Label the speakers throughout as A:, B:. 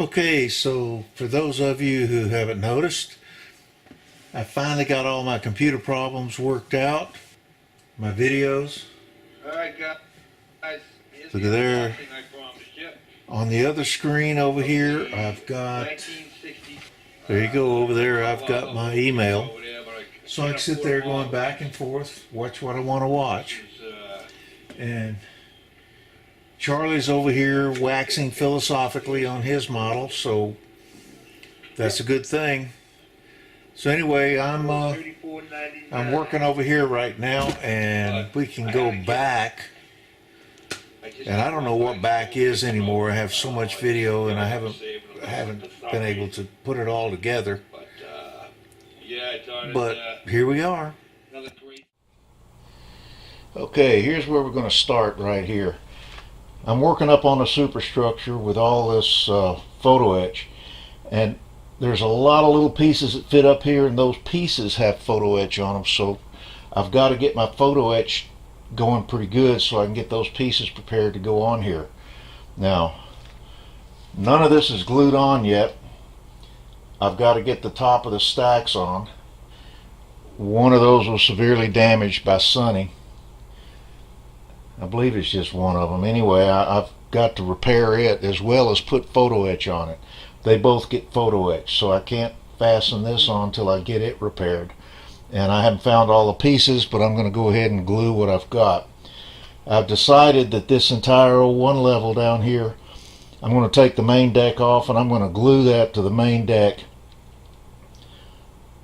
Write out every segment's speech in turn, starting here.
A: Okay, so for those of you who haven't noticed, I finally got all my computer problems worked out, my videos.
B: Alright guys, here's
A: Look
B: the
A: at there.
B: unboxing I promised you.
A: On the other screen over here, I've got,
B: 1960.
A: there you go, over there I've got my email.
B: Over there, but I
A: So I
B: can't
A: can sit
B: afford
A: there
B: them all.
A: going back and forth, watch what I want to watch.
B: This is,
A: And Charlie's over here waxing philosophically on his model, so that's a good thing. So anyway, I'm
B: $34.99.
A: working over here right now, and we can go back. And I don't know what back is anymore. I have so much video, and I haven't been able to put it all together.
B: Yeah, I thought
A: But here we are.
B: another great.
A: Okay, here's where we're going to start right here. I'm working up on a superstructure with all this photo etch, and there's a lot of little pieces that fit up here, and those pieces have photo etch on them, so I've got to get my photo etch going pretty good so I can get those pieces prepared to go on here. Now, none of this is glued on yet. I've got to get the top of the stacks on. One of those was severely damaged by Sonny. I believe it's just one of them. Anyway, I've got to repair it as well as put photo etch on it. They both get photo etch, so I can't fasten this on until I get it repaired. And I haven't found all the pieces, but I'm going to go ahead and glue what I've got. I've decided that this entire one level down here, I'm going to take the main deck off and I'm going to glue that to the main deck.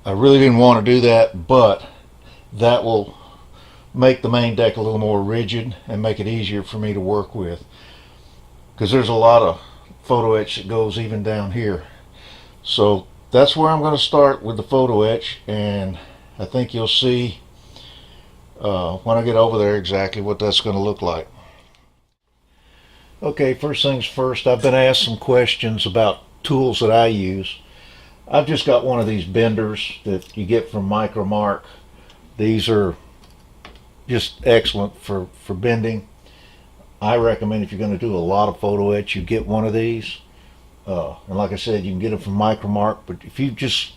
A: I really didn't want to do that, but that will make the main deck a little more rigid and make it easier for me to work with, because there's a lot of photo etch that goes even down here. So that's where I'm going to start with the photo etch, and I think you'll see when I get over there exactly what that's going to look like. Okay, first things first, I've been asked some questions about tools that I use. I've just got one of these benders that you get from Micromark. These are just excellent for bending. I recommend if you're going to do a lot of photo etch, you get one of these. And like I said, you can get them from Micromark, but if you just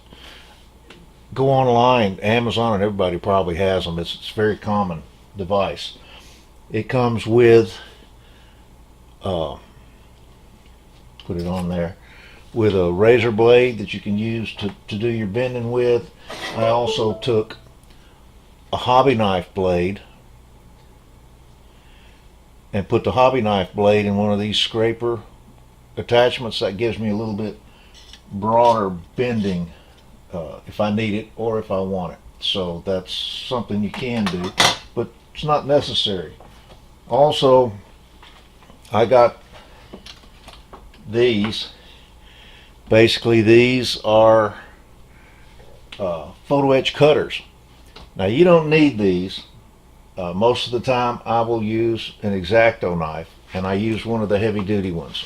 A: go online, Amazon and everybody probably has them. It's a very common device. It comes with, put it on there, with a razor blade that you can use to do your bending with. I also took a hobby knife blade and put the hobby knife blade in one of these scraper attachments. That gives me a little bit broader bending if I need it or if I want it. So that's something you can do, but it's not necessary. Also, I got these. Basically, these are photo etch cutters. Now, you don't need these. Most of the time I will use an X-Acto knife, and I use one of the heavy duty ones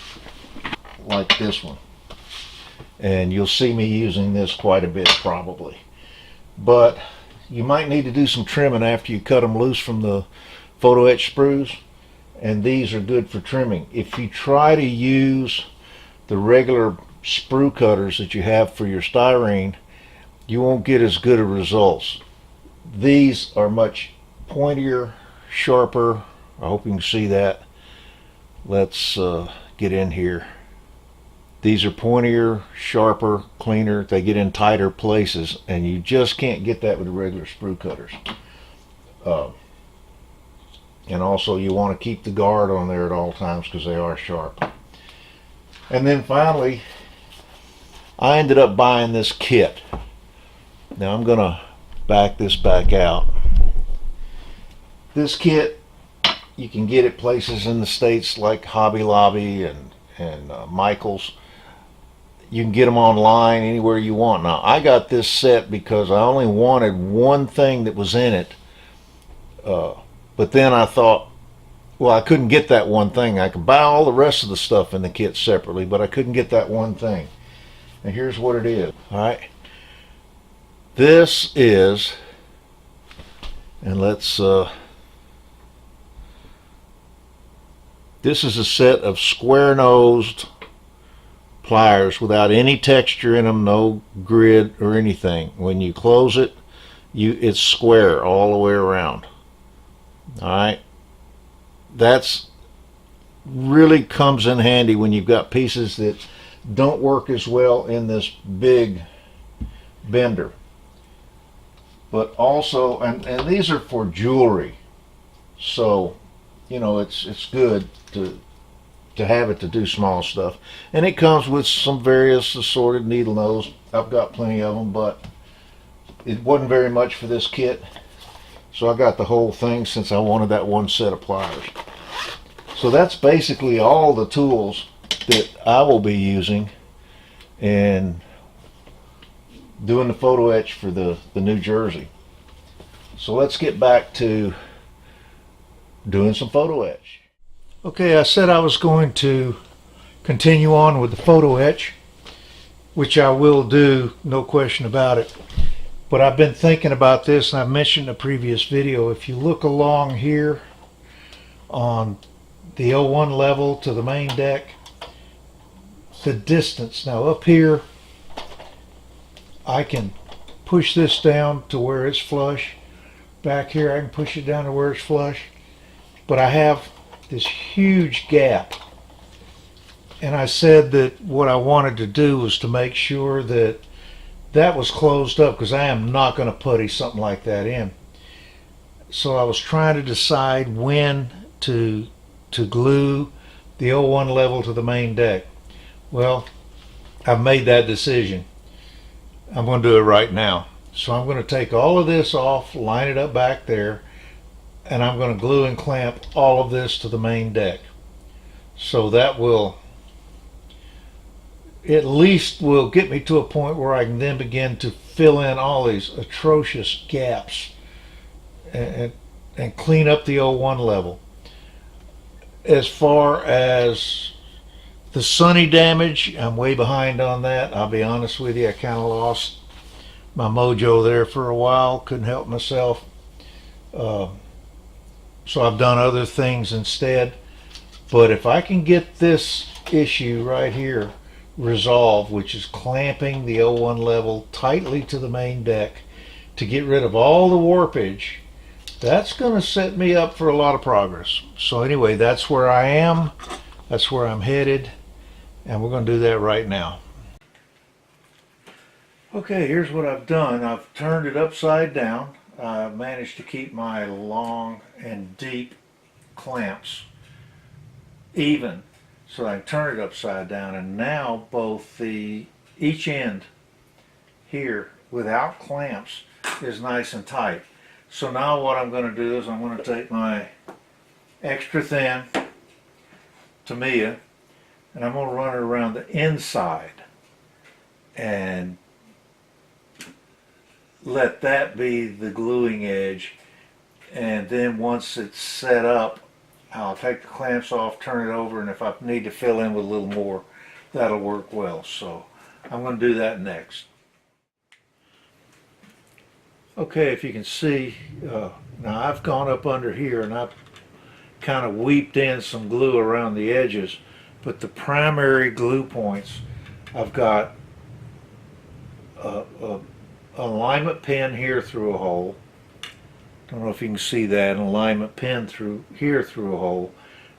A: like this one, and you'll see me using this quite a bit probably. But you might need to do some trimming after you cut them loose from the photo etch sprues, and these are good for trimming. If you try to use the regular sprue cutters that you have for your styrene, you won't get as good of results. These are much pointier, sharper. I hope you can see that. Let's get in here. These are pointier, sharper, cleaner. They get in tighter places, and you just can't get that with the regular sprue cutters. And also you want to keep the guard on there at all times because they are sharp. And then finally, I ended up buying this kit. Now I'm going to back this back out. This kit, you can get it places in the States like Hobby Lobby and Michael's. You can get them online anywhere you want. Now, I got this set because I only wanted one thing that was in it. But then I thought, well, I couldn't get that one thing. I could buy all the rest of the stuff in the kit separately, but I couldn't get that one thing. And here's what it is. All right. This is, and let's, this is a set of square-nosed pliers without any texture in them, no grid or anything. When you close it, it's square all the way around. Alright, that's really comes in handy when you've got pieces that don't work as well in this big bender. But also, and these are for jewelry, so you know it's good to have it to do small stuff. And it comes with some various assorted needle nose. I've got plenty of them, but it wasn't very much for this kit, so I got the whole thing since I wanted that one set of pliers. So that's basically all the tools that I will be using in doing the photo etch for the New Jersey. So let's get back to doing some photo etch. Okay, I said I was going to continue on with the photo etch, which I will do, no question about it. But I've been thinking about this, and I mentioned in a previous video. If you look along here on the O1 level to the main deck, the distance. Now up here, I can push this down to where it's flush. Back here, I can push it down to where it's flush. But I have this huge gap. And I said that what I wanted to do was to make sure that that was closed up, because I am not going to putty something like that in. So I was trying to decide when to glue the O1 level to the main deck. Well, I've made that decision. I'm going to do it right now. So I'm going to take all of this off, line it up back there, and I'm going to glue and clamp all of this to the main deck. So that will at least will get me to a point where I can then begin to fill in all these atrocious gaps and clean up the O1 level. As far as the sunny damage, I'm way behind on that. I'll be honest with you, I kind of lost my mojo there for a while, couldn't help myself. So I've done other things instead. But if I can get this issue right here resolved, which is clamping the O1 level tightly to the main deck to get rid of all the warpage, that's going to set me up for a lot of progress. So anyway, that's where I am, that's where I'm headed, and we're going to do that right now. Okay, here's what I've done. I've turned it upside down. I managed to keep my long and deep clamps even, so I turn it upside down, and now both each end here without clamps is nice and tight. So now what I'm going to do is I'm going to take my extra thin Tamiya and I'm going to run it around the inside and let that be the gluing edge. And then once it's set up, I'll take the clamps off, turn it over, and if I need to fill in with a little more, that'll work well. So I'm going to do that next. Okay, if you can see, now I've gone up under here and I've kind of weeped in some glue around the edges, but the primary glue points, I've got a alignment pin here through a hole. Don't know if you can see that, an alignment pin through here through a hole,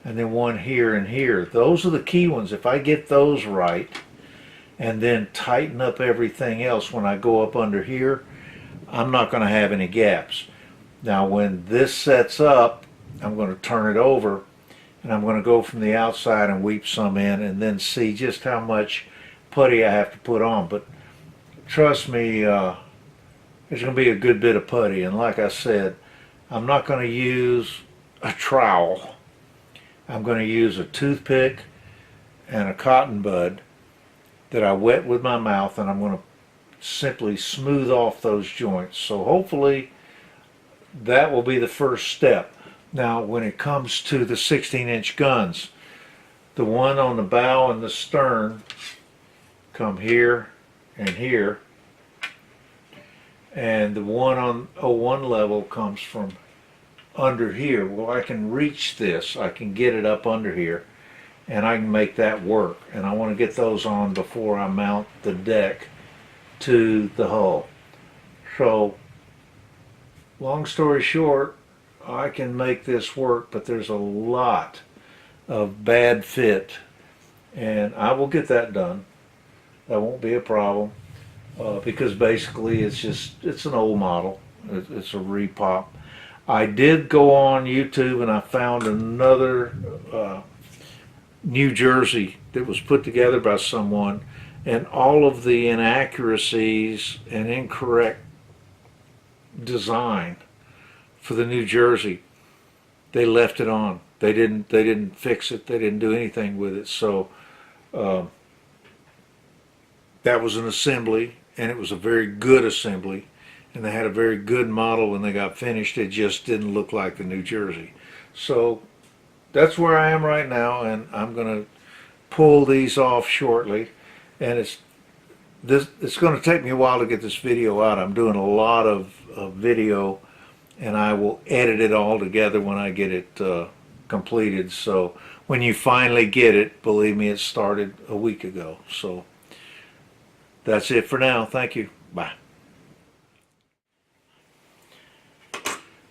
A: and then one here and here. Those are the key ones. If I get those right and then tighten up everything else when I go up under here, I'm not going to have any gaps. Now when this sets up, I'm going to turn it over and I'm going to go from the outside and weep some in and then see just how much putty I have to put on. But trust me, there's going to be a good bit of putty, and like I said, I'm not going to use a trowel. I'm going to use a toothpick and a cotton bud that I wet with my mouth, and I'm going to simply smooth off those joints. So hopefully that will be the first step. Now when it comes to the 16-inch guns, the one on the bow and the stern come here and here, and the one on O1 level comes from under here. Well, I can reach this, I can get it up under here, and I can make that work. And I want to get those on before I mount the deck to the hull. So, long story short, I can make this work, but there's a lot of bad fit, and I will get that done. That won't be a problem, because basically it's an old model. It's a repop. I did go on YouTube and I found another New Jersey that was put together by someone, and all of the inaccuracies and incorrect design for the New Jersey, they left it on. They didn't fix it. They didn't do anything with it. So that was an assembly, and it was a very good assembly, and they had a very good model when they got finished. It just didn't look like the New Jersey. So that's where I am right now, and I'm going to pull these off shortly. And it's going to take me a while to get this video out. I'm doing a lot of video, and I will edit it all together when I get it completed. So when you finally get it, believe me, it started a week ago. So that's it for now. Thank you. Bye.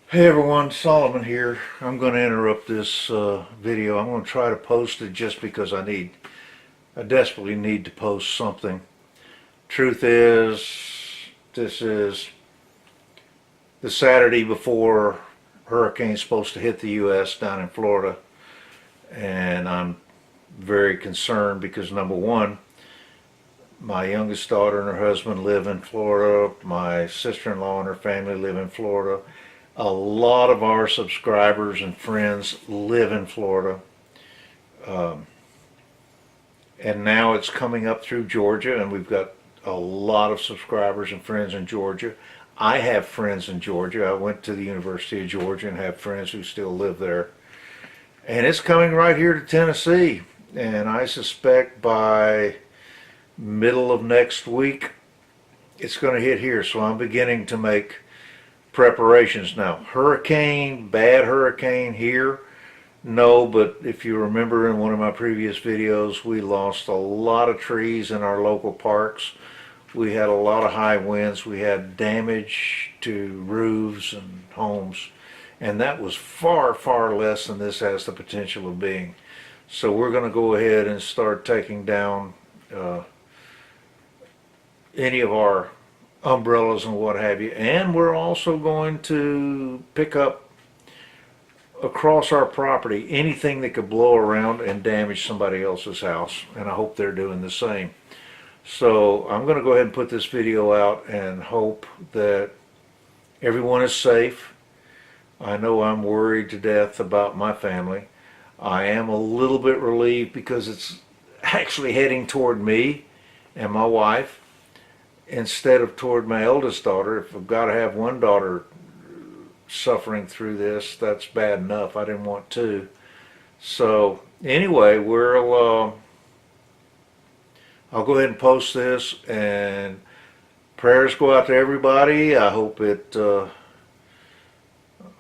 A: Hey everyone, Solomon here. I'm going to interrupt this video. I'm going to try to post it just because I desperately need to post something. Truth is, this is the Saturday before hurricane's supposed to hit the U.S. down in Florida, and I'm very concerned because, number one, my youngest daughter and her husband live in Florida. My sister-in-law and her family live in Florida. A lot of our subscribers and friends live in Florida. And now it's coming up through Georgia, and we've got a lot of subscribers and friends in Georgia. I have friends in Georgia. I went to the University of Georgia and have friends who still live there. And it's coming right here to Tennessee. And I suspect by middle of next week, it's going to hit here. So I'm beginning to make preparations now. Bad hurricane here? No, but if you remember in one of my previous videos, we lost a lot of trees in our local parks. We had a lot of high winds. We had damage to roofs and homes, and that was far, far less than this has the potential of being. So we're going to go ahead and start taking down any of our umbrellas and what have you, and we're also going to pick up across our property anything that could blow around and damage somebody else's house, and I hope they're doing the same. So I'm going to go ahead and put this video out and hope that everyone is safe. I know I'm worried to death about my family. I am a little bit relieved because it's actually heading toward me and my wife instead of toward my eldest daughter. If I've got to have one daughter suffering through this, that's bad enough. I didn't want two. So anyway, I'll go ahead and post this, and prayers go out to everybody. I hope it goes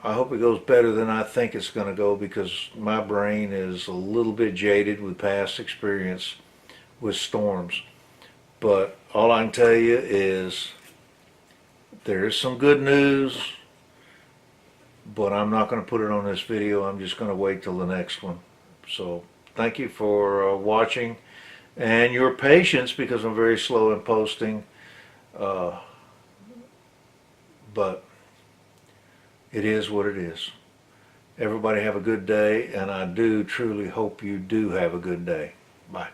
A: better than I think it's going to go, because my brain is a little bit jaded with past experience with storms. But all I can tell you is there is some good news, but I'm not going to put it on this video. I'm just going to wait till the next one. So thank you for watching and your patience, because I'm very slow in posting. But it is what it is. Everybody have a good day, and I do truly hope you do have a good day. Bye.